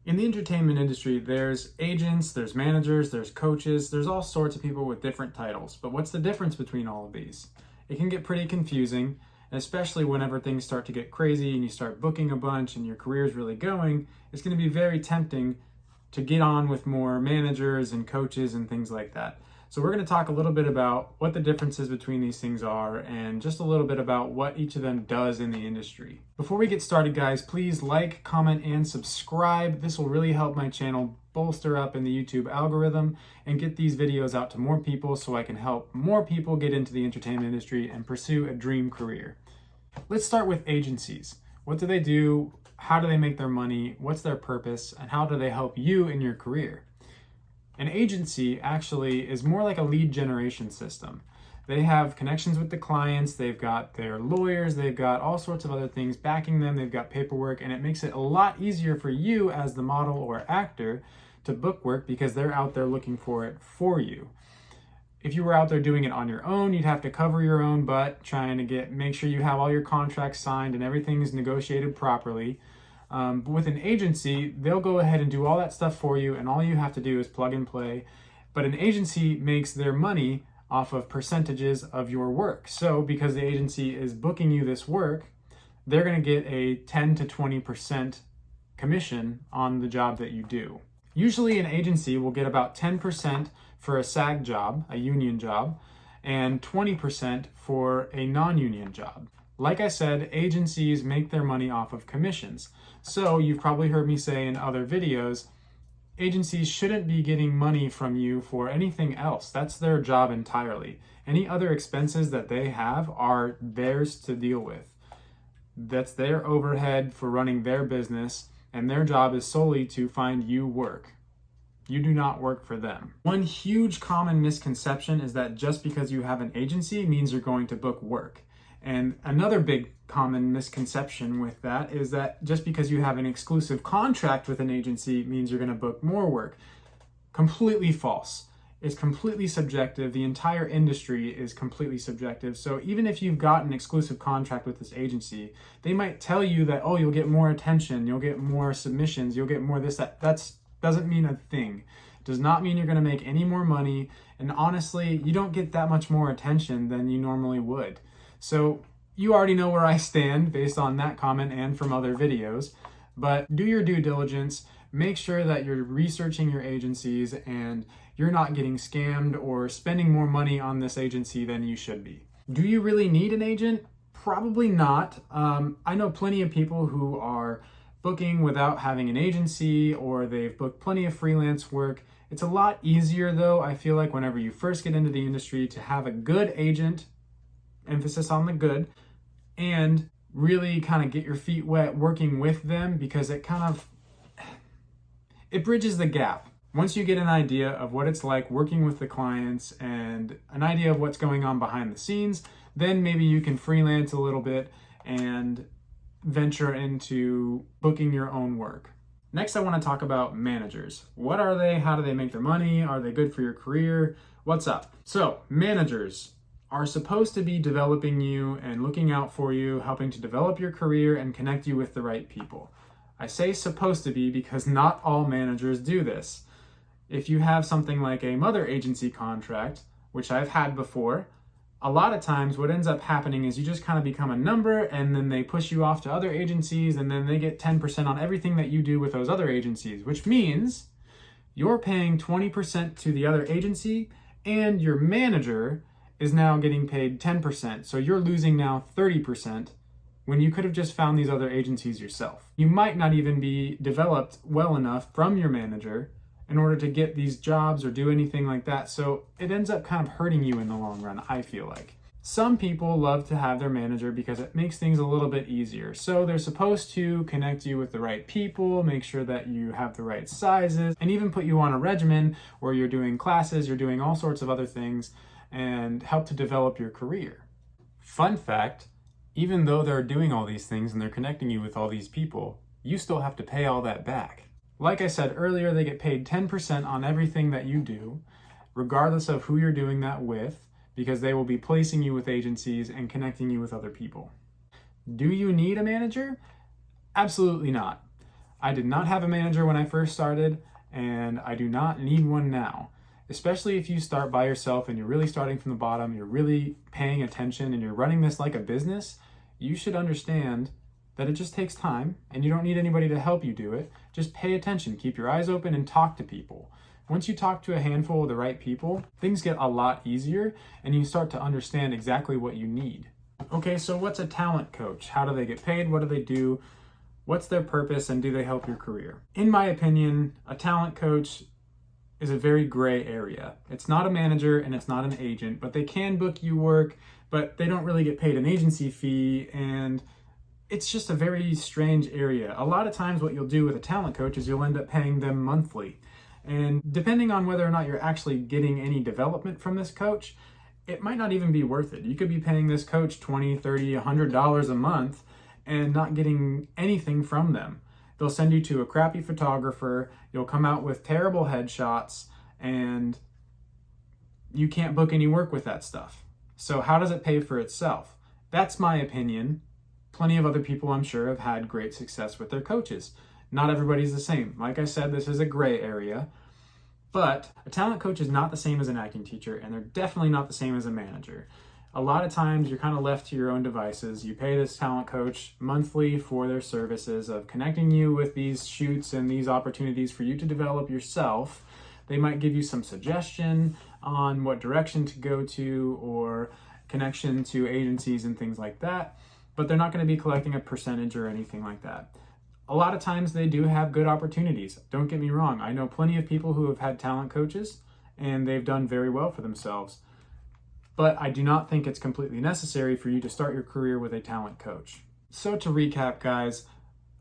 In the entertainment industry, there's agents, there's managers, there's coaches, there's all sorts of people with different titles. But what's the difference between all of these? It can get pretty confusing, especially whenever things start to get crazy and you start booking a bunch and your career is really going. It's going to be very tempting to get on with more managers and coaches and things like that. So we're going to talk a little bit about what the differences between these things are and just a little bit about what each of them does in the industry. Before we get started, guys, please like, comment, and subscribe. This will really help my channel bolster up in the YouTube algorithm and get these videos out to more people so I can help more people get into the entertainment industry and pursue a dream career. Let's start with agencies. What do they do? How do they make their money? What's their purpose? And how do they help you in your career? An agency actually is more like a lead generation system. They have connections with the clients, they've got their lawyers, they've got all sorts of other things backing them, they've got paperwork, and it makes it a lot easier for you as the model or actor to book work because they're out there looking for it for you. If you were out there doing it on your own, you'd have to cover your own butt trying to make sure you have all your contracts signed and everything is negotiated properly. But with an agency, they'll go ahead and do all that stuff for you, and all you have to do is plug and play. But an agency makes their money off of percentages of your work. So because the agency is booking you this work, they're going to get a 10 to 20% commission on the job that you do. Usually an agency will get about 10% for a SAG job, a union job, and 20% for a non-union job. Like I said, agencies make their money off of commissions. So you've probably heard me say in other videos, agencies shouldn't be getting money from you for anything else. That's their job entirely. Any other expenses that they have are theirs to deal with. That's their overhead for running their business, and their job is solely to find you work. You do not work for them. One huge common misconception is that just because you have an agency means you're going to book work. And another big common misconception with that is that just because you have an exclusive contract with an agency means you're going to book more work. Completely false. It's completely subjective. The entire industry is completely subjective. So even if you've got an exclusive contract with this agency, they might tell you that, oh, you'll get more attention, you'll get more submissions, you'll get more this, that. That doesn't mean a thing. It does not mean you're going to make any more money. And honestly, you don't get that much more attention than you normally would. So you already know where I stand based on that comment and from other videos, but do your due diligence, make sure that you're researching your agencies and you're not getting scammed or spending more money on this agency than you should be. Do you really need an agent? Probably not. I know plenty of people who are booking without having an agency, or they've booked plenty of freelance work. It's a lot easier though, I feel like, whenever you first get into the industry to have a good agent, emphasis on the good, and really kind of get your feet wet working with them, because it bridges the gap. Once you get an idea of what it's like working with the clients and an idea of what's going on behind the scenes, then maybe you can freelance a little bit and venture into booking your own work. Next, I want to talk about managers. What are they? How do they make their money? Are they good for your career? What's up? So, managers are supposed to be developing you and looking out for you, helping to develop your career and connect you with the right people. I say supposed to be because not all managers do this. If you have something like a mother agency contract, which I've had before, a lot of times what ends up happening is you just kind of become a number, and then they push you off to other agencies, and then they get 10% on everything that you do with those other agencies, which means you're paying 20% to the other agency, and your manager is now getting paid 10%. So you're losing now 30% when you could have just found these other agencies yourself. You might not even be developed well enough from your manager in order to get these jobs or do anything like that. So it ends up kind of hurting you in the long run, I feel like. Some people love to have their manager because it makes things a little bit easier. So they're supposed to connect you with the right people, make sure that you have the right sizes, and even put you on a regimen where you're doing classes, you're doing all sorts of other things, and help to develop your career. Fun fact, even though they're doing all these things and they're connecting you with all these people, you still have to pay all that back. Like I said earlier, they get paid 10% on everything that you do, regardless of who you're doing that with, because they will be placing you with agencies and connecting you with other people. Do you need a manager? Absolutely not. I did not have a manager when I first started, and I do not need one now. Especially if you start by yourself and you're really starting from the bottom, you're really paying attention and you're running this like a business, you should understand that it just takes time and you don't need anybody to help you do it. Just pay attention, keep your eyes open, and talk to people. Once you talk to a handful of the right people, things get a lot easier and you start to understand exactly what you need. Okay, so what's a talent coach? How do they get paid? What do they do? What's their purpose, and do they help your career? In my opinion, a talent coach is a very gray area. It's not a manager and it's not an agent, but they can book you work, but they don't really get paid an agency fee, and it's just a very strange area. A lot of times what you'll do with a talent coach is you'll end up paying them monthly. And depending on whether or not you're actually getting any development from this coach, it might not even be worth it. You could be paying this coach $20, $30, $100 a month and not getting anything from them. They'll send you to a crappy photographer, you'll come out with terrible headshots, and you can't book any work with that stuff. So how does it pay for itself? That's my opinion. Plenty of other people, I'm sure, have had great success with their coaches. Not everybody's the same. Like I said, this is a gray area. But a talent coach is not the same as an acting teacher, and they're definitely not the same as a manager. A lot of times you're kind of left to your own devices. You pay this talent coach monthly for their services of connecting you with these shoots and these opportunities for you to develop yourself. They might give you some suggestion on what direction to go to or connection to agencies and things like that, but they're not going to be collecting a percentage or anything like that. A lot of times they do have good opportunities. Don't get me wrong. I know plenty of people who have had talent coaches and they've done very well for themselves. But I do not think it's completely necessary for you to start your career with a talent coach. So to recap, guys,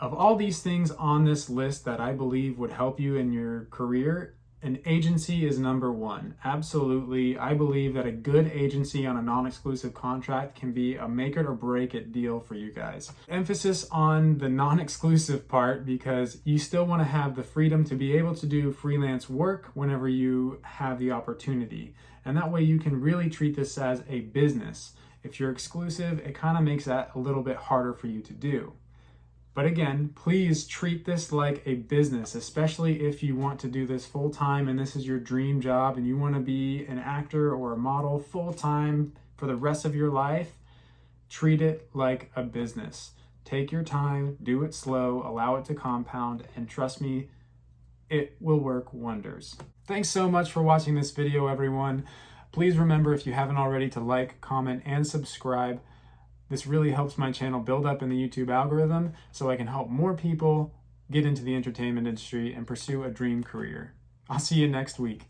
of all these things on this list that I believe would help you in your career, an agency is number one. Absolutely. I believe that a good agency on a non-exclusive contract can be a make it or break it deal for you guys. Emphasis on the non-exclusive part, because you still want to have the freedom to be able to do freelance work whenever you have the opportunity. And that way you can really treat this as a business. If you're exclusive, it kind of makes that a little bit harder for you to do. But again, please treat this like a business, especially if you want to do this full time and this is your dream job and you want to be an actor or a model full time for the rest of your life. Treat it like a business. Take your time, do it slow, allow it to compound, and trust me, it will work wonders. Thanks so much for watching this video, everyone. Please remember, if you haven't already, to like, comment, and subscribe. This really helps my channel build up in the YouTube algorithm so I can help more people get into the entertainment industry and pursue a dream career. I'll see you next week.